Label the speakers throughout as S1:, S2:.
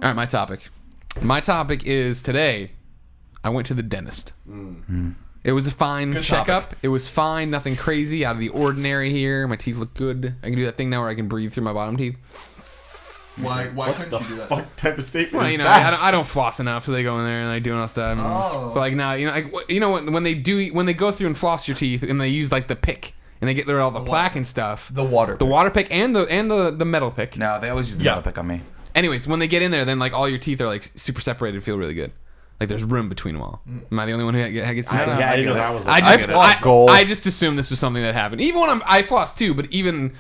S1: All right, my topic. My topic is today, I went to the dentist. It was a fine checkup. It was fine. Nothing crazy, out of the ordinary here. My teeth look good. I can do that thing now where I can breathe through my bottom teeth.
S2: Why couldn't you do that?
S3: What type of statement?
S1: Well, you know, I don't floss enough, so they go in there and they do all stuff. But like now, when they go through and floss your teeth and they use like the pick and they get rid of all the plaque and stuff.
S2: The water
S1: pick and the metal pick.
S4: No, they always use the metal pick on me.
S1: Anyways, when they get in there, then like all your teeth are like super separated and feel really good. Like there's room between them all. Am I the only one who gets this?
S3: Yeah, I didn't know that was.
S1: I just assumed this was something that happened. Even when I floss too, but even.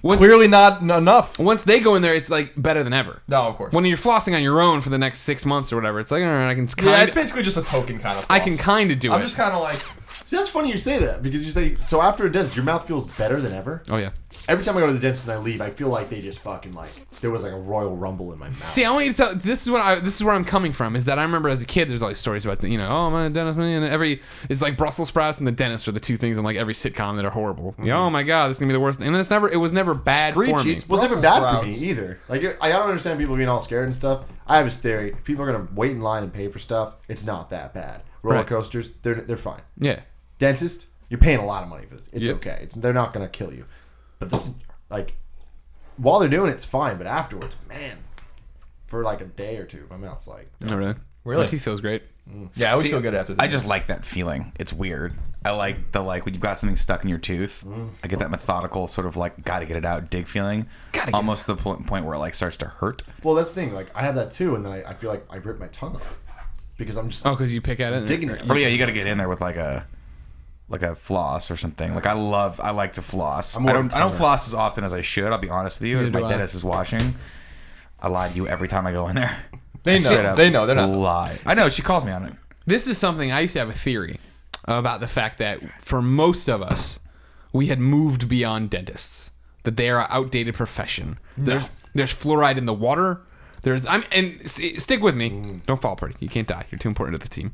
S2: Clearly not enough.
S1: Once they go in there, it's like better than ever.
S2: No, of course.
S1: When you're flossing on your own for the next 6 months or whatever, it's like, all right, I can kind
S2: Yeah, it's basically just a token kind of floss.
S1: I can kind of do it.
S2: I'm just kind of like...
S3: See, that's funny you say that, because you say, so after a dentist, your mouth feels better than ever?
S1: Oh, yeah.
S3: Every time I go to the dentist and I leave, I feel like they just fucking like, there was like a royal rumble in my mouth.
S1: See, I want you to tell, this is where I'm coming from, is that I remember as a kid, there's all these stories about, oh, my dentist, and it's like Brussels sprouts and the dentist are the two things in like every sitcom that are horrible. Mm-hmm. Oh my God, this is going to be the worst. And it was never bad for me.
S3: It was never bad for me either. Like, I don't understand people being all scared and stuff. I have this theory. If people are going to wait in line and pay for stuff, it's not that bad. Roller coasters, they're fine.
S1: Yeah.
S3: Dentist, you're paying a lot of money for this. It's okay. They're not going to kill you. But this, like, while they're doing it, it's fine. But afterwards, man, for like a day or two, my mouth's like...
S1: No, really? My teeth feels great.
S2: Yeah, I always feel good after that.
S4: I just like that feeling. It's weird. I like when you've got something stuck in your tooth. I get that methodical sort of like gotta get it out, dig feeling. Almost to the point where it like starts to hurt.
S3: Well, that's the thing. Like I have that too, and then I feel like I rip my tongue off because I'm just
S1: because you pick at it,
S3: digging it.
S4: Oh yeah, you got to get in there with like a floss or something. Like I like to floss. I don't floss as often as I should. I'll be honest with you. If my dentist is washing, I lie to you every time I go in there.
S2: They know. They know. They're not
S4: lie. I know. She calls me on it.
S1: This is something I used to have a theory about the fact that for most of us, we had moved beyond dentists. That they are an outdated profession. There's fluoride in the water. Stick with me. Don't fall apart. You can't die. You're too important to the team.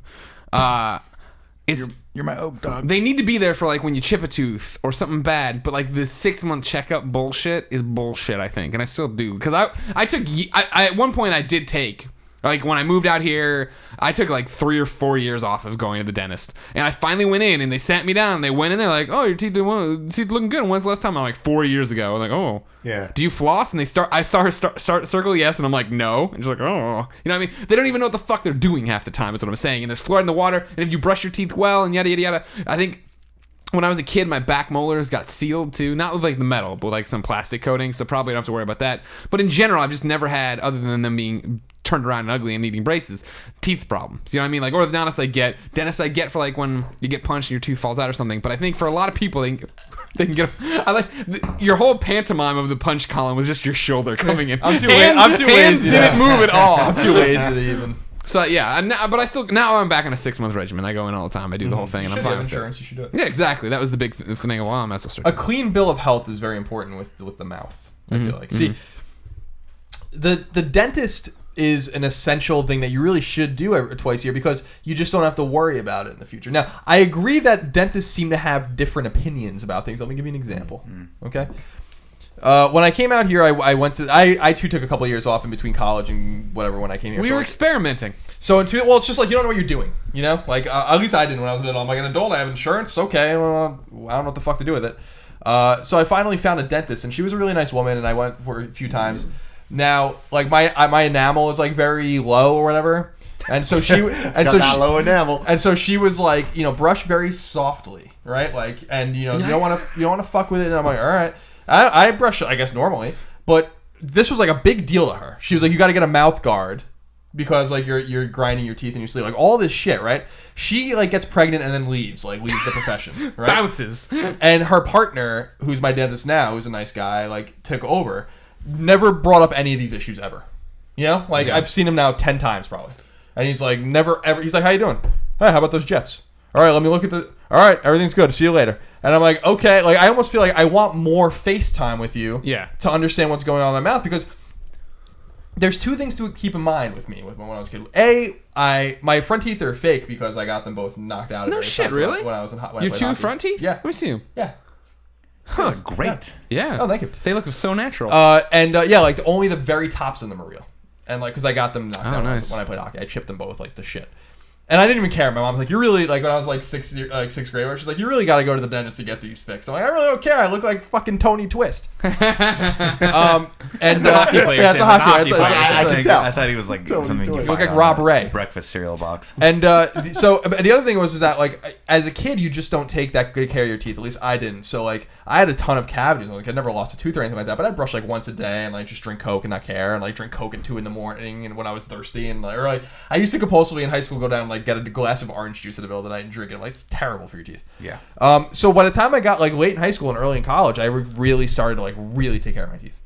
S4: You're my oak dog.
S1: They need to be there for like when you chip a tooth or something bad. But like the 6-month checkup bullshit is bullshit. I think, and I still do because I took at one point I did take. Like, when I moved out here, I took, like, 3 or 4 years off of going to the dentist. And I finally went in, and they sat me down, and they went in there like, oh, your teeth looking good. When's the last time? I'm like, 4 years ago. I'm like, oh.
S3: Yeah.
S1: Do you floss? And I saw her start circle yes, and I'm like, no. And she's like, oh. You know what I mean? They don't even know what the fuck they're doing half the time, is what I'm saying. And there's fluoride in the water, and if you brush your teeth well, and yada, yada, yada. I think... When I was a kid, my back molars got sealed too. Not with like the metal, but like some plastic coating. So probably don't have to worry about that. But in general, I've just never had, other than them being turned around and ugly and needing braces, teeth problems. You know what I mean? Like orthodontist dentist I get for like when you get punched and your tooth falls out or something. But I think for a lot of people, they can get. Your whole pantomime of the punch, Colin, was just your shoulder coming in.
S2: I'm too lazy.
S1: Hands didn't move at all.
S2: I'm too lazy to even.
S1: So yeah, but now I'm back on a 6-month regimen. I go in all the time. I do the whole thing, and I'm fine.
S2: You should have insurance. You should do it.
S1: Yeah, exactly. That was the big thing. Well, I'm not so strict.
S2: A clean bill of health is very important with the mouth. I feel like. See, the dentist is an essential thing that you really should do twice a year because you just don't have to worry about it in the future. Now, I agree that dentists seem to have different opinions about things. Let me give you an example. Okay. When I came out here, I too took a couple of years off in between college and whatever when I came here.
S1: We were experimenting.
S2: So it's just like you don't know what you're doing, you know? Like at least I didn't when I was an adult. I'm like an adult, I have insurance, okay, well, I don't know what the fuck to do with it. So I finally found a dentist, and she was a really nice woman, and I went for a few times. Now, like my enamel is like very low or whatever, and so she
S3: low enamel,
S2: and so she was like, brush very softly, right? Like, and you don't want to fuck with it. And I'm like, all right. I brush, I guess, normally, but this was like a big deal to her. She was like, you got to get a mouth guard because like you're grinding your teeth in your sleep, like all this shit, right? She like gets pregnant and then leaves the profession, right?
S1: Bounces.
S2: And her partner, who's my dentist now, who's a nice guy, like took over. Never brought up any of these issues ever. I've seen him now 10 times probably, and he's like never ever. He's like, how you doing? Hey, how about those Jets? All right, let me look at the. All right, everything's good. See you later. And I'm like, okay. Like, I almost feel like I want more FaceTime with you to understand what's going on in my mouth because there's 2 things to keep in mind with me when I was a kid. My front teeth are fake because I got them both knocked out.
S1: No shit, really?
S2: When I was in hot.
S1: Your 2 front teeth?
S2: Yeah.
S1: Let me see them.
S2: Yeah.
S4: Huh, great.
S1: Yeah.
S2: Oh, thank you.
S1: They look so natural.
S2: Like only the very tops of them are real. and like because I got them knocked out
S1: nice.
S2: when I played hockey. I chipped them both like the shit. And I didn't even care. My mom's like, "You really like when I was like sixth grade, she's like, you really got to go to the dentist to get these fixed." I'm like, "I really don't care. I look like fucking Tony Twist." And
S1: It's a hockey player.
S2: yeah, it's a hockey player.
S3: I can tell.
S4: I thought he was like something you
S2: You
S4: find
S2: look like
S4: on
S2: Rob
S4: a
S2: Ray.
S4: breakfast cereal box.
S2: And so the other thing was is that like as a kid you just don't take that good care of your teeth. At least I didn't. So like I had a ton of cavities. Like I never lost a tooth or anything like that. But I'd brush like once a day and like just drink Coke and not care and like drink Coke at 2 a.m. and when I was thirsty and like, or like I used to compulsively in high school go down and like get a glass of orange juice in the middle of the night and drink it. I'm like, it's terrible for your teeth.
S4: Yeah.
S2: So by the time I got like late in high school and early in college, I really started to like really take care of my teeth.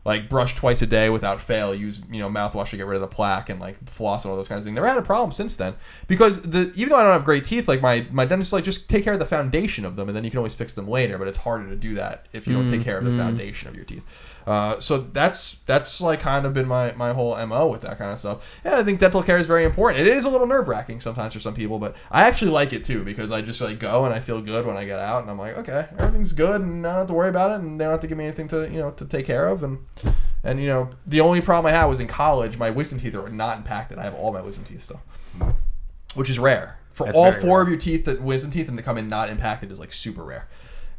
S2: Like brush twice a day without fail, use mouthwash to get rid of the plaque and like floss and all those kinds of things. Never had a problem since then because even though I don't have great teeth, like my dentist like just take care of the foundation of them and then you can always fix them later. But it's harder to do that if you don't take care of the foundation of your teeth. So that's like kind of been my whole MO with that kind of stuff. Yeah, I think dental care is very important. It is a little nerve wracking sometimes for some people, but I actually like it too because I just like go and I feel good when I get out and I'm like, okay, everything's good and I don't have to worry about it and they don't have to give me anything to to take care of and the only problem I had was in college my wisdom teeth are not impacted. I have all my wisdom teeth still, which is rare for
S4: That's
S2: all
S4: very
S2: 4
S4: rare.
S2: of your teeth that wisdom teeth and to come in not impacted is like super rare.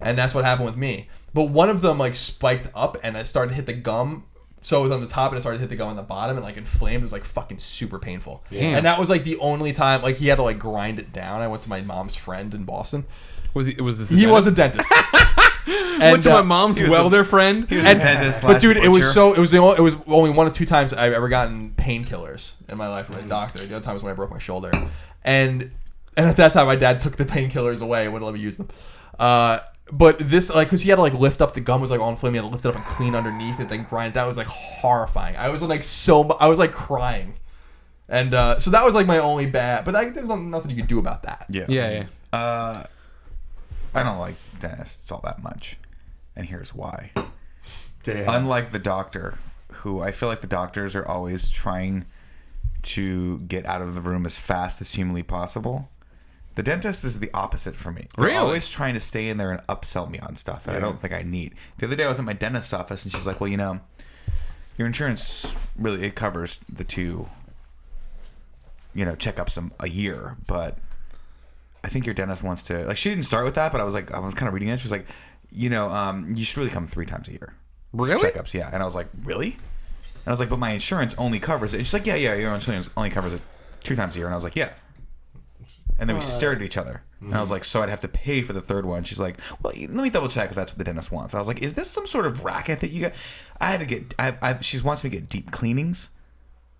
S2: And that's what happened with me. But one of them like spiked up and it started to hit the gum. So it was on the top and it started to hit the gum on the bottom and like inflamed. It was like fucking super painful.
S1: Damn.
S2: And that was like the only time like he had to like grind it down. I went to my mom's friend in Boston.
S1: Was this?
S2: He was a dentist.
S1: Went to my mom's
S4: was
S1: welder friend.
S4: He was a dentist
S2: But dude, it was
S4: butcher.
S2: it was only 1 or 2 times I've ever gotten painkillers in my life from a doctor. The other time was when I broke my shoulder. And at that time my dad took the painkillers away and wouldn't let me use them. But this, like, because he had to, like, lift up, the gum was, like, all inflamed. He had to lift it up and clean underneath it, then grind it down. It was, like, horrifying. I was, like, I was, like, crying. And so that was, like, my only bad. But there was nothing you could do about that.
S1: Yeah.
S4: I don't like dentists all that much. And here's why.
S3: Damn.
S4: Unlike the doctor, who I feel like the doctors are always trying to get out of the room as fast as humanly possible. The dentist is the opposite for me. They're
S1: Really?
S4: always trying to stay in there and upsell me on stuff that I don't think I need. The other day I was at my dentist's office and she's like, well, your insurance really, it covers the 2, checkups a year, but I think your dentist wants to, like, she didn't start with that, but I was kind of reading it. She was like, you should really come 3 times a year.
S1: Really?
S4: Checkups, yeah. And I was like, really? And I was like, but my insurance only covers it. And she's like, yeah, your insurance only covers it 2 times a year. And I was like, yeah. And then we stared at each other. And I was like, so I'd have to pay for the 3rd one. She's like, well, let me double check if that's what the dentist wants. I was like, is this some sort of racket that you got? I had to get, she wants me to get deep cleanings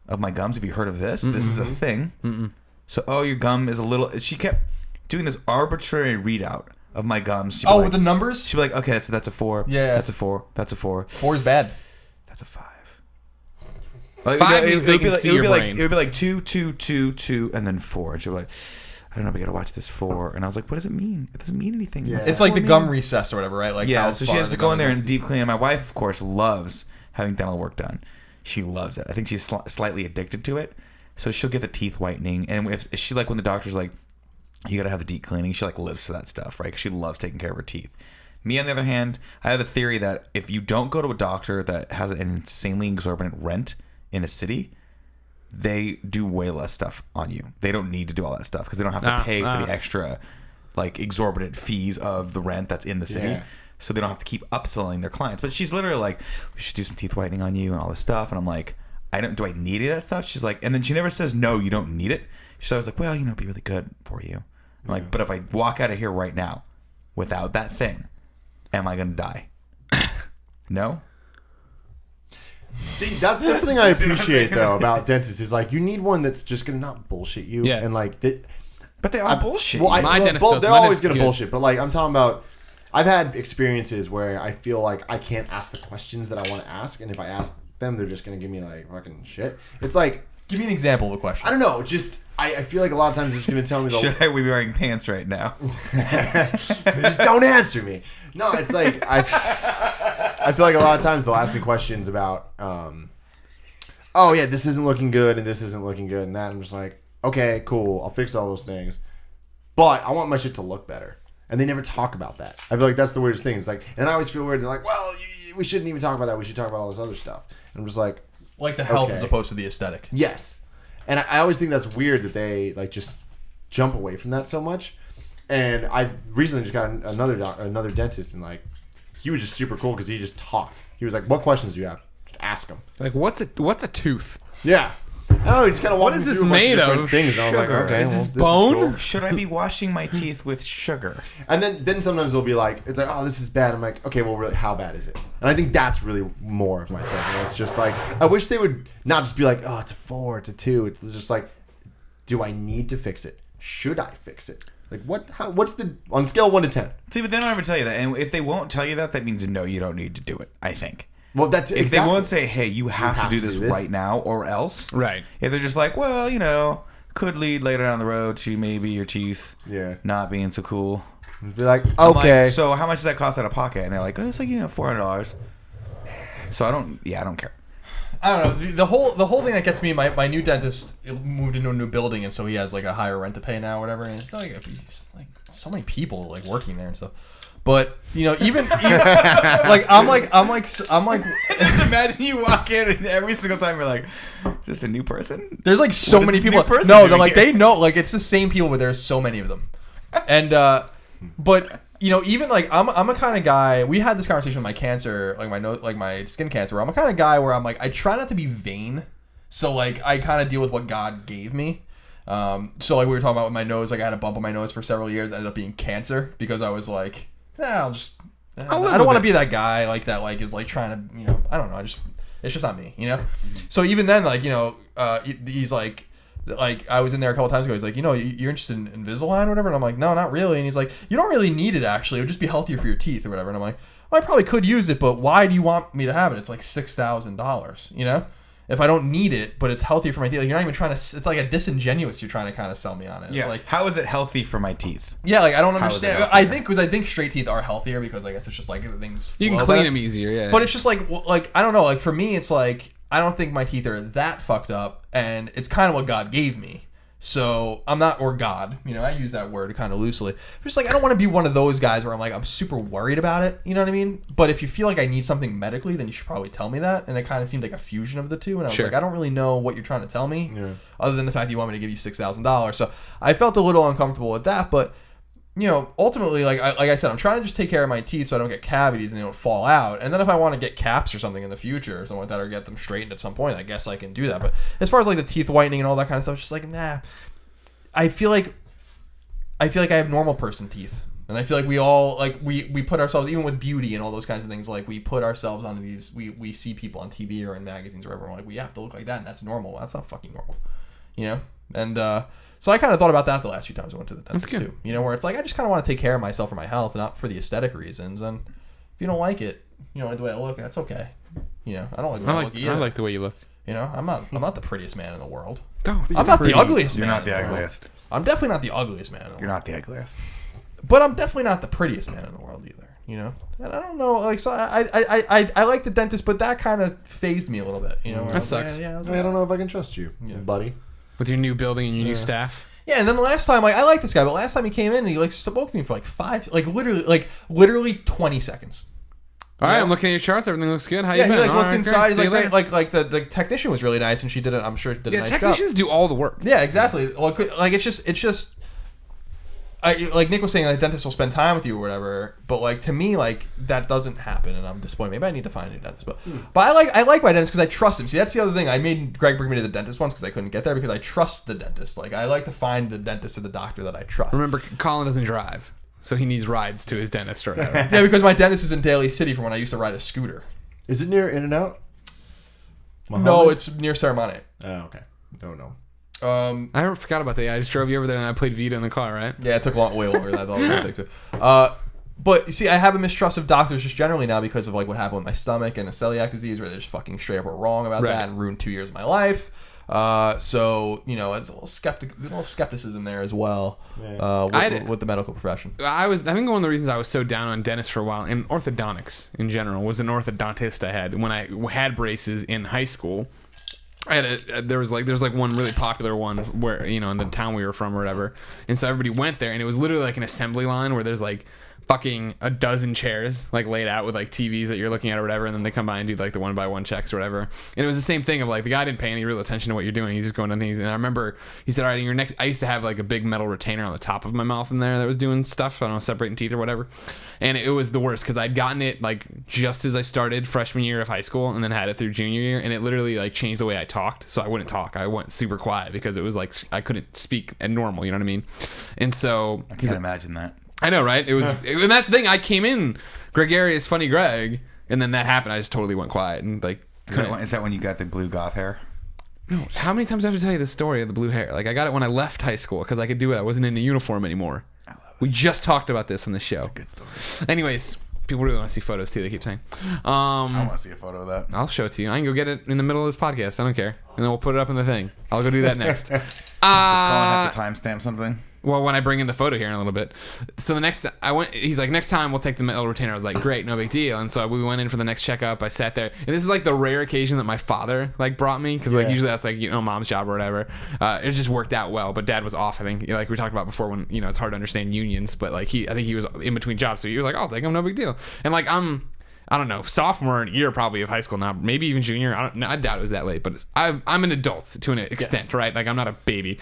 S4: of my gums. Have you heard of this? This is a thing. So, your gum is a little, she kept doing this arbitrary readout of my gums. She'd be
S2: With the numbers?
S4: She'd be like, okay, that's a 4.
S2: Yeah.
S4: That's a 4. That's a 4.
S2: 4 is bad.
S4: That's a 5.
S1: 5 means they can see your brain.
S4: It would be like 2, 2, 2, 2, and then 4. And she'd be like, I don't know, we gotta watch this 4. And I was like, what does it mean? It doesn't mean anything.
S3: Yeah.
S4: What's
S2: It's
S4: that
S2: like the
S4: 4
S2: gum
S4: mean?
S2: recess or whatever, right? Like
S4: Yeah,
S2: how
S4: so she
S2: far
S4: has to
S2: the
S4: go
S2: gum
S4: in there
S2: is.
S4: and deep clean. And my wife, of course, loves having dental work done. She loves it. I think she's slightly addicted to it. So she'll get the teeth whitening. And if she, like, when the doctor's like, you gotta have the deep cleaning, she, like, lives for that stuff, right? Because she loves taking care of her teeth. Me, on the other hand, I have a theory that if you don't go to a doctor that has an insanely exorbitant rent in a city, they do way less stuff on you. They don't need to do all that stuff because they don't have to pay for the extra, like, exorbitant fees of the rent that's in the city.
S1: Yeah.
S4: So they don't have to keep upselling their clients. But she's literally like, we should do some teeth whitening on you and all this stuff. And I'm like, do I need any of that stuff? She's like, and then she never says, no, you don't need it. She's always like, well, it'd be really good for you. I'm like, but if I walk out of here right now without that thing, am I going to die? No?
S3: See, that's the thing I appreciate though about dentists is like you need one that's just gonna not bullshit you.
S1: Yeah.
S3: And like
S4: But they all bullshit.
S3: Well,
S1: My dentist does.
S3: they're
S1: My
S3: always
S1: dentist
S3: gonna
S1: is good.
S3: bullshit. But like I'm talking about, I've had experiences where I feel like I can't ask the questions that I want to ask, and if I ask them, they're just gonna give me like fucking shit. It's like,
S2: Give me an example of a question.
S3: I don't know. Just I feel like a lot of times they're just gonna tell me
S4: Should I be wearing pants right now?
S3: they just don't answer me. No, it's like I feel like a lot of times they'll ask me questions about oh yeah, this isn't looking good and this isn't looking good and that. I'm just like, okay, cool, I'll fix all those things, but I want my shit to look better, and they never talk about that. I feel like that's the weirdest thing. It's like, and I always feel weird. They're like, well, we shouldn't even talk about that. We should talk about all this other stuff. And I'm just like,
S2: like the health
S3: Okay.
S2: as opposed to the aesthetic.
S3: Yes, and I always think that's weird that they like just jump away from that so much. And I recently just got another dentist, and like he was just super cool because he just talked. He was like, "What questions do you have? Just ask him."
S1: Like, what's a tooth?
S3: Yeah. Oh, he just kind of
S1: What is this made of?
S3: Things. And I was like,
S4: Sugar.
S3: okay,
S1: Is this
S3: well,
S1: bone?
S3: cool.
S4: Should I be washing my teeth with sugar?
S3: And then sometimes they'll be like, it's like, oh, this is bad. I'm like, okay, well, really, how bad is it? And I think that's really more of my thing. And it's just like, I wish they would not just be like, oh, it's a 4, it's a 2. It's just like, do I need to fix it? Should I fix it? Like, what's the, on scale 1 to 10?
S4: See, but they don't ever tell you that. And if they won't tell you that, that means no, you don't need to do it, I think.
S3: Well, that's
S4: If they won't say, hey, you have to do this right now or else.
S1: Right.
S4: If they're just like, well, could lead later down the road to maybe your teeth not being so cool.
S3: Be like,
S4: I'm like,
S3: okay.
S4: so how much does that cost out of pocket? And they're like, oh, it's like, $400. So I don't care.
S2: I don't know. The whole thing that gets me, my new dentist moved into a new building, and so he has like a higher rent to pay now, or whatever. And it's not like he's like so many people like working there and stuff. But even like I'm like
S4: Imagine you walk in and every single time you're like, is this a new person?
S2: there's like so
S4: What is
S2: many
S4: this
S2: people.
S4: new person
S2: No, they're
S4: doing
S2: like
S4: here?
S2: they know like it's the same people, but there's so many of them. And but even like I'm a kind of guy. We had this conversation with my cancer, like my skin cancer. Where I'm a kind of guy where I'm like I try not to be vain. So like I kind of deal with what God gave me. So like we were talking about with my nose, like I had a bump on my nose for several years. It ended up being cancer because I was like, I don't want to be that guy like that, like is like trying to, I don't know. It's just not me, So even then, like, he's like I was in there a couple times ago. He's like, you're interested in Invisalign or whatever, and I'm like, no, not really. And he's like, you don't really need it actually. It would just be healthier for your teeth or whatever. And I'm like, well, I probably could use it, but why do you want me to have it? It's like $6,000, If I don't need it, but it's healthier for my teeth, like you're not even trying to. It's like a disingenuous. You're trying to kind of sell me on it.
S4: Yeah.
S2: It's like,
S4: how is it healthy for my teeth?
S2: yeah, like I don't
S4: How is it
S2: understand.
S4: healthier?
S2: I think straight teeth are healthier because I guess it's just like things.
S1: You can
S2: flow
S1: clean
S2: better.
S1: them easier, yeah.
S2: But it's just like I don't know. Like for me, it's like I don't think my teeth are that fucked up, and it's kind of what God gave me. So I'm not, or God, I use that word kind of loosely. Just like I don't want to be one of those guys where I'm super worried about it. You know what I mean? But if you feel like I need something medically, then you should probably tell me that. And it kind of seemed like a fusion of the two. And I was like, I don't really know what you're trying to tell me, other than the fact that you want me to give you $6,000. So I felt a little uncomfortable with that, but. Ultimately, like I said, I'm trying to just take care of my teeth so I don't get cavities and they don't fall out. And then if I want to get caps or something in the future or something like that, or get them straightened at some point, I guess I can do that. But as far as like the teeth whitening and all that kind of stuff, it's just like, nah. I feel like I have normal person teeth. And I feel like we all, like, we put ourselves, even with beauty and all those kinds of things, like, we put ourselves on these, we see people on TV or in magazines or whatever, and we're like, we have to look like that, and that's normal. That's not fucking normal. And, so I kind of thought about that the last few times I went to the dentist too. Where it's like I just kind of want to take care of myself for my health, not for the aesthetic reasons. And if you don't like it, the way I look, that's okay. I don't like the way I look either.
S1: I like the way you look.
S2: I'm not the prettiest man in the world.
S1: Don't.
S2: I'm not the ugliest man.
S4: You're not the
S2: in the world.
S4: ugliest.
S2: I'm definitely not the ugliest man in the world.
S4: You're not the ugliest.
S2: But I'm definitely not the prettiest man in the world either. And I don't know, like, so I like the dentist, but that kind of phased me a little bit.
S1: That sucks.
S3: I don't know if I can trust you, buddy.
S1: With your new building and your new staff.
S2: Yeah, and then the last time, like, I like this guy, but last time he came in, he, like, spoke to me for, literally 20 seconds.
S1: All right, I'm looking at your charts. Everything looks good. How you
S2: Yeah,
S1: been?
S2: he, like,
S1: All
S2: looked
S1: right,
S2: inside. He's
S1: great.
S2: like,
S1: See you
S2: great. Like the technician was really nice, and she did it. I'm sure did a nice job.
S1: technicians do all the work.
S2: Yeah, exactly. Well, like, it's just. Like Nick was saying, like, the dentist will spend time with you or whatever, but like to me, like that doesn't happen, and I'm disappointed. Maybe I need to find a new dentist, but I like my dentist because I trust him. See, that's the other thing. I made Greg bring me to the dentist once because I couldn't get there because I trust the dentist. Like I like to find the dentist or the doctor that I trust.
S1: Remember, Colin doesn't drive, so he needs rides to his dentist or whatever.
S2: Yeah, because my dentist is in Daly City from when I used to ride a scooter.
S3: Is it near In-N-Out?
S2: No, it's near Serramonte.
S3: Oh, okay. Don't know.
S1: I forgot about that. I just drove you over there and I played Vita in the car, right?
S2: Yeah, it took way longer than I thought it was going to take to. But you see, I have a mistrust of doctors just generally now because of like what happened with my stomach and the celiac disease, where they're just fucking straight up wrong about that and ruined 2 years of my life. So it's a little skepticism there as well with the medical profession.
S1: I think one of the reasons I was so down on dentists for a while, and orthodontics in general, was an orthodontist I had when I had braces in high school. There's one really popular one where in the town we were from or whatever, and so everybody went there, and it was literally like an assembly line where there's like fucking a dozen chairs like laid out with like TVs that you're looking at or whatever, and then they come by and do like the 1-by-1 checks or whatever. And it was the same thing of like the guy didn't pay any real attention to what you're doing. He's just going on things. And I remember he said, all right, your next, I used to have like a big metal retainer on the top of my mouth in there that was doing stuff, I don't know, separating teeth or whatever. And it was the worst because I'd gotten it like just as I started freshman year of high school, and then had it through junior year, and it literally like changed the way I talked. So I wouldn't talk. I went super quiet because it was like I couldn't speak at normal, you know what I mean? And so
S4: I can't imagine that.
S1: I know, right? It was, and that's the thing. I came in gregarious, funny Greg, and then that happened. I just totally went quiet and like.
S4: Is that when you got the blue goth hair?
S1: No. How many times do I have to tell you the story of the blue hair? Like I got it when I left high school because I could do it. I wasn't in a uniform anymore. I love it. We just talked about this on the show.
S4: It's a good story.
S1: Anyways, people really want to see photos too. They keep saying.
S4: I want to see a photo of that.
S1: I'll show it to you. I can go get it in the middle of this podcast. I don't care, and then we'll put it up in the thing. I'll go do that next.
S4: Does Colin have to timestamp something?
S1: Well, when I bring in the photo here in a little bit. So the next, he's like, next time we'll take the metal retainer. I was like, great, no big deal. And so we went in for the next checkup. I sat there. And this is like the rare occasion that my father like brought me. Because like usually that's like, you know, mom's job or whatever. It just worked out well. But dad was off, I think. Like we talked about before when, you know, it's hard to understand unions. But like I think he was in between jobs. So he was like, I'll take him, no big deal. And like I don't know, sophomore year probably of high school now, maybe even junior. I doubt it was that late. But I'm an adult to an extent, right? Like I'm not a baby.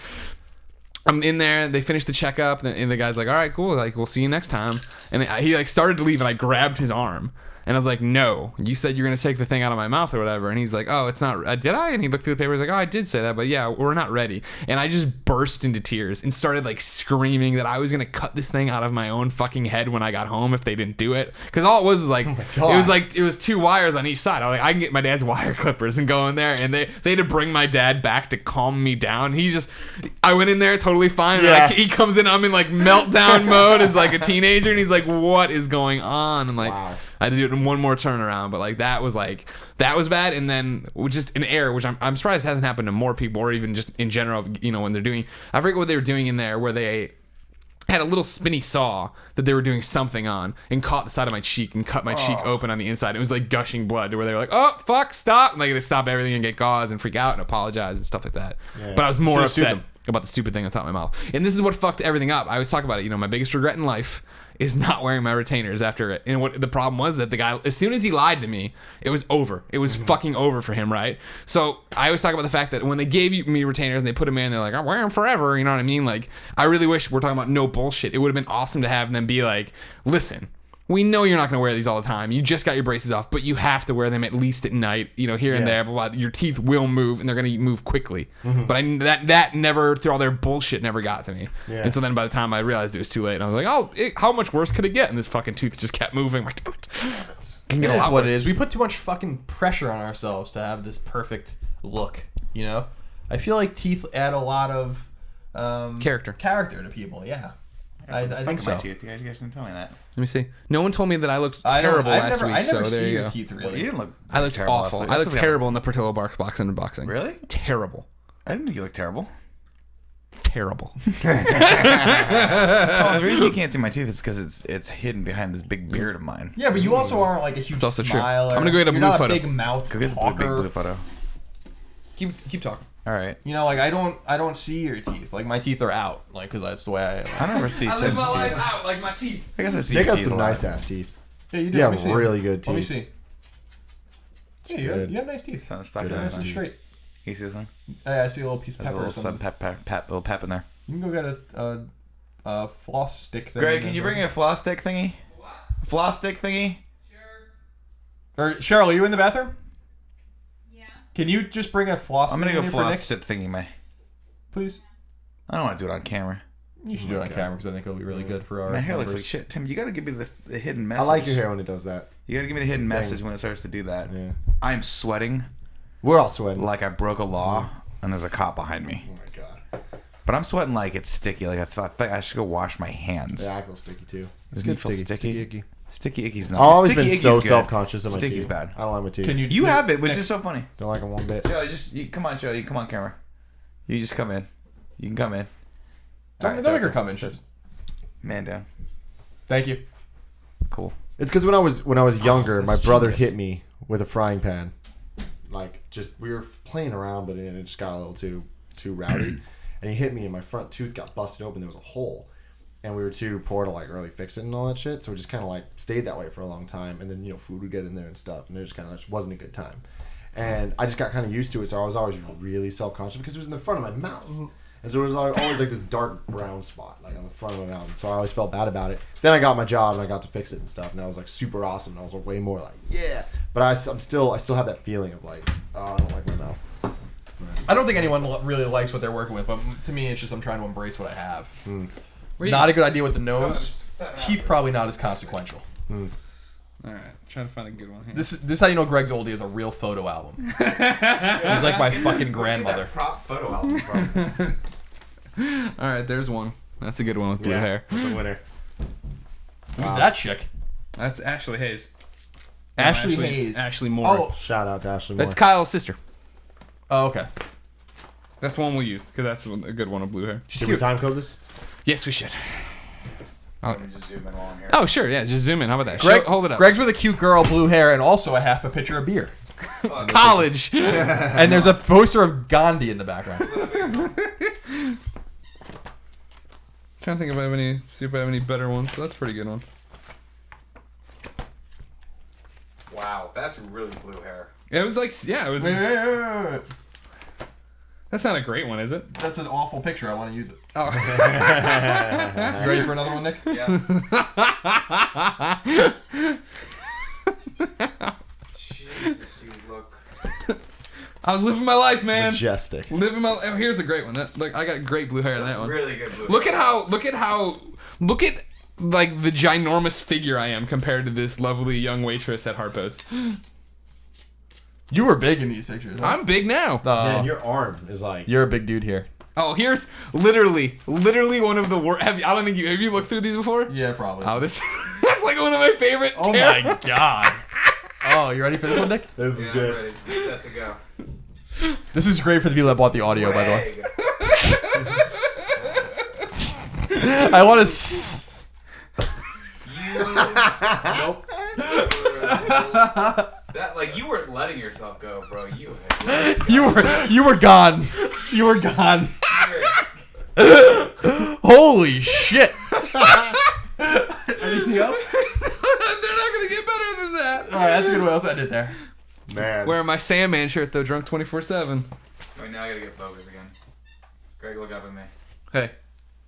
S1: I'm in there. They finished the checkup, and the guy's like, "All right, cool. Like, we'll see you next time." And he like started to leave, and I grabbed his arm, and I was like, "No, you said you're gonna take the thing out of my mouth or whatever." And he's like, "Oh, it's not. Did I?" And he looked through the paper. He's like, "Oh, I did say that, but yeah, we're not ready." And I just burst into tears and started like screaming that I was gonna cut this thing out of my own fucking head when I got home if they didn't do it. Because all it was like, it was 2 wires on each side. I was like, I can get my dad's wire clippers and go in there, and they had to bring my dad back to calm me down. I went in there totally fine. And like, he comes in, I'm in like meltdown mode as like a teenager, and he's like, "What is going on?" And like, wow. I had to do it in one more turnaround, but like that was bad. And then just an error, which I'm surprised hasn't happened to more people, or even just in general, you know, when they're doing, I forget what they were doing in there, where they had a little spinny saw that they were doing something on and caught the side of my cheek and cut my cheek open on the inside. It was like gushing blood to where they were like, "Oh fuck, stop!" And like they stop everything and get gauze and freak out and apologize and stuff like that. Yeah. But I was more upset about the stupid thing on top of my mouth. And this is what fucked everything up. I always talk about it. You know, my biggest regret in life is not wearing my retainers after it. And what the problem was that the guy, as soon as he lied to me, it was over. It was fucking over for him, right? So I always talk about the fact that when they gave me retainers and they put them in, they're like, "I'll wear them forever." You know what I mean? Like, I really wish we're talking about no bullshit. It would have been awesome to have them be like, "Listen, we know you're not going to wear these all the time. You just got your braces off, but you have to wear them at least at night, you know, here and there. Blah, blah. Your teeth will move, and they're going to move quickly." But that never, through all their bullshit, never got to me. Yeah. And so then by the time I realized it was too late, and I was like, "Oh, how much worse could it get?" And this fucking tooth just kept moving. Like, damn it.
S2: It is what it is. We put too much fucking pressure on ourselves to have this perfect look, you know? I feel like teeth add a lot of character to people, yeah. I think so.
S4: You guys didn't tell me that.
S1: Let me see. No one told me that I looked terrible last week, so there you go.
S2: Teeth, really.
S4: Well, you didn't look.
S1: I looked
S4: terrible
S1: awful. I looked terrible in the Portillo box unboxing.
S4: Really?
S1: Terrible.
S4: I didn't think you looked terrible.
S1: Terrible.
S4: The reason you can't see my teeth is because it's hidden behind this big beard of mine.
S2: Yeah, but you also aren't like a huge
S1: also
S2: smiler.
S1: True. I'm gonna go get a blue photo.
S2: You're not a big mouth.
S4: Go get the big blue photo.
S1: Keep talking.
S4: All right.
S2: You know, like I don't see your teeth. Like my teeth are out. Like because that's the way
S4: I never see Tim's teeth. I live my life
S1: out like my teeth.
S4: I guess I see.
S3: They
S4: your
S3: got
S4: teeth
S3: some nice ass teeth.
S2: Yeah, you do.
S3: Yeah, really good teeth.
S2: Let me see. Yeah, you have nice teeth.
S4: Sounds stuck
S2: nice and straight.
S4: You see this one?
S2: I see a little piece of pepper.
S4: A little pep in there.
S2: You can go get a floss stick thing.
S4: Greg, can you bring me a floss stick thingy?
S1: What?
S4: A floss stick thingy?
S2: Sure. Or Cheryl, are you in the bathroom?
S5: Yeah.
S2: Can you just bring a floss?
S4: I'm gonna go floss stick thingy, May.
S2: Please.
S4: I don't want to do it on camera.
S2: You should do it on camera because I think it'll be really good for our.
S4: My hair looks like shit. Tim, you gotta give me the hidden message.
S3: I like your hair when it does that.
S4: You gotta give me the hidden message when it starts to do that.
S3: Yeah.
S4: I'm sweating.
S3: We're all sweating.
S4: Like I broke a law and there's a cop behind me.
S3: Oh my god.
S4: But I'm sweating like it's sticky. Like I thought I should go wash my hands.
S3: Yeah, I feel sticky too.
S4: It's good. Sticky icky. Sticky icky's not.
S3: I've always
S4: sticky
S3: been so self-conscious of my teeth.
S4: Sticky's bad.
S3: I don't like my teeth.
S4: You have it, which is so funny.
S3: Don't like them one bit.
S4: Joe, come on, Joe. You come on camera. You just come in. You can come in.
S2: Don't make her come in.
S4: Man down.
S2: Thank you.
S4: Cool.
S3: It's because when I was younger, my brother hit me with a frying pan. Like, just we were playing around, but it just got a little too rowdy, and he hit me, and my front tooth got busted open. There was a hole, and we were too poor to like really fix it and all that shit. So we just kind of like stayed that way for a long time, and then food would get in there and stuff, and it just kind of wasn't a good time. And I just got kind of used to it, so I was always really self-conscious because it was in the front of my mouth. And so it was always like this dark brown spot like on the front of my mouth. And so I always felt bad about it. Then I got my job and I got to fix it and stuff, and that was like super awesome. And I was like way more like yeah. But I still have that feeling of like I don't like my mouth.
S2: I don't think anyone really likes what they're working with, but to me, it's just I'm trying to embrace what I have. Not a good idea with the nose. Teeth probably not as consequential.
S1: All right, trying to find a good one here.
S2: This is how you know Greg's old. He has a real photo album. He's like my fucking grandmother.
S3: Prop photo album from.
S1: All right, there's one. That's a good one with blue hair.
S3: That's a winner.
S2: Who's that chick?
S1: That's Ashley Hayes.
S2: Ashley Hayes.
S1: Ashley Moore.
S2: Oh,
S3: shout out to Ashley Moore.
S1: That's Kyle's sister.
S2: Oh, okay.
S1: That's the one we used because that's a good one with blue hair.
S3: Should we time code this?
S1: Yes, we should.
S4: Let me just zoom in while I'm here.
S1: Oh, sure. Yeah, just zoom in. How about that? Hold it up.
S2: Greg's with a cute girl, blue hair, and also a half a pitcher of beer.
S1: College.
S2: And there's a poster of Gandhi in the background.
S1: Trying to think if I have any. See if I have any better ones. That's a pretty good one.
S4: Wow, that's really blue hair.
S1: It was like, yeah, it was.
S2: Wait.
S1: That's not a great one, is it?
S2: That's an awful picture. I want to use it.
S1: Oh.
S2: You ready for another one, Nick?
S4: Yeah. Jesus, you look.
S1: I was living my life, man.
S3: Majestic.
S1: Living my. Oh, here's a great one. Look, I got great blue hair in that one.
S4: Really good blue
S1: Look
S4: hair.
S1: at like the ginormous figure I am compared to this lovely young waitress at Harpo's.
S2: You were big in these pictures. Huh?
S1: I'm big now.
S3: Man, your arm is like.
S2: You're a big dude here.
S1: Oh, here's literally one of the worst. Have you looked through these before?
S2: Yeah, probably.
S1: Oh, this that's like one of my favorite.
S2: Oh my god. Oh, you ready for this one, Nick?
S3: This is
S4: Yeah,
S3: good.
S4: I'm ready. Set to go.
S2: This is great for the people that bought the audio, by the way.
S4: Greg.
S2: I want to.
S4: Nope. That you weren't letting yourself go, bro. You
S2: were gone. You were gone. Holy shit. Anything else?
S1: They're not gonna get better than that.
S2: All right, that's a good one. Let's end it there.
S3: Man.
S1: Wearing my Sandman shirt though, drunk 24/7.
S4: Wait, now I gotta get focused again. Greg, look up at me.
S1: Hey,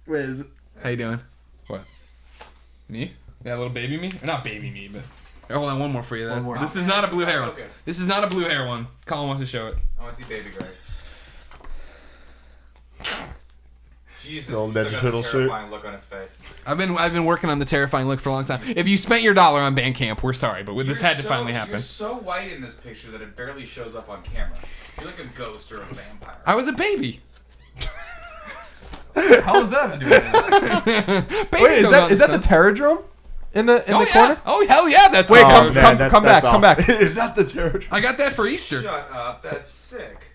S2: Wait, is it?
S1: how you doing? What? Me? Yeah, little baby me? Or not baby me, but. Here, hold on, one more for you.
S2: One more.
S1: This is not a blue hair one.
S4: Focus.
S1: This is not a blue hair one. Colin wants to show it.
S4: I want to see baby Greg. Jesus,
S3: The old
S4: he's still
S3: Ninja
S4: got
S3: Turtle
S4: a
S3: shirt.
S4: terrifying look on his face.
S1: I've been working on the terrifying look for a long time. If you spent your $1 on Bandcamp, we're sorry, but this had to finally happen.
S4: You're so white in this picture that it barely shows up on camera. You're like a ghost or a vampire.
S1: I was a baby.
S2: How does that have to do with anything?
S1: Baby
S2: Wait,
S1: shows
S2: is
S1: up
S2: that
S1: and
S2: the Terradrome in the
S1: oh,
S2: corner?
S1: yeah. Oh hell yeah, that's
S2: Wait,
S1: the
S2: come
S1: Terradrome.
S2: back.
S3: Is that the territory?
S1: I got that for Easter.
S4: Shut up, that's sick.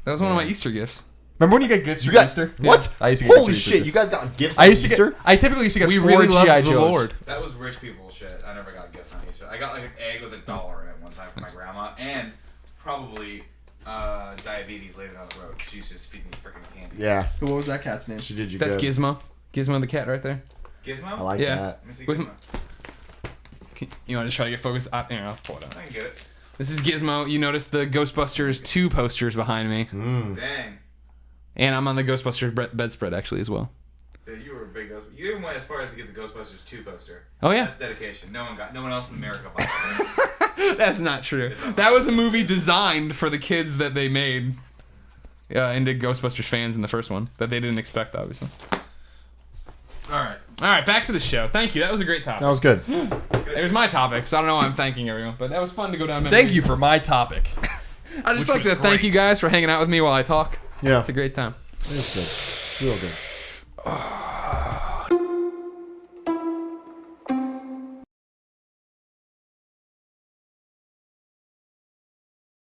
S1: That was one of my Easter gifts.
S2: Remember when you get gifts
S3: You
S2: for
S3: got
S2: Easter?
S3: what?
S2: I used to get
S3: Holy
S2: gifts for
S3: shit!
S2: Easter.
S3: You guys got gifts.
S2: I
S3: on
S2: used to
S3: Easter?
S2: get. I typically used to get
S1: We
S2: 4
S1: really love
S2: GI
S1: the
S2: Joes.
S1: Lord.
S4: That was rich people shit. I never got gifts on Easter. I got like an egg with $1 in it one time from my grandma, and probably diabetes later down the road. She's just feeding me freaking candy.
S3: Yeah,
S2: What was that cat's name?
S3: she did you
S1: That's
S3: good.
S1: Gizmo. Gizmo the cat right there.
S4: Gizmo?
S3: I like
S1: Yeah.
S3: that.
S4: Let me see
S1: With-
S4: Gizmo.
S1: You want to try to get focused? I'll pull it up.
S4: I can get it.
S1: This is Gizmo. You notice the Ghostbusters 2 posters behind me.
S4: Dang.
S1: And I'm on the Ghostbusters bedspread actually as well.
S4: Dude, you were a big Ghostbusters. You even went as far as to get the Ghostbusters 2 poster.
S1: Oh yeah.
S4: That's dedication. No one else in America bought that.
S1: That's not true. That was a movie designed for the kids that they made into Ghostbusters fans in the first one that they didn't expect, obviously.
S2: All
S1: All right, back to the show. Thank you. That was a great topic.
S3: That was good.
S1: It was my topic, so I don't know why I'm thanking everyone, but that was fun to go down memory.
S2: Thank you for my topic.
S1: I just
S2: which
S1: like to
S2: was
S1: thank you
S2: great.
S1: guys for hanging out with me while I talk.
S3: Yeah,
S1: It's a great time.
S3: it's good. Real good.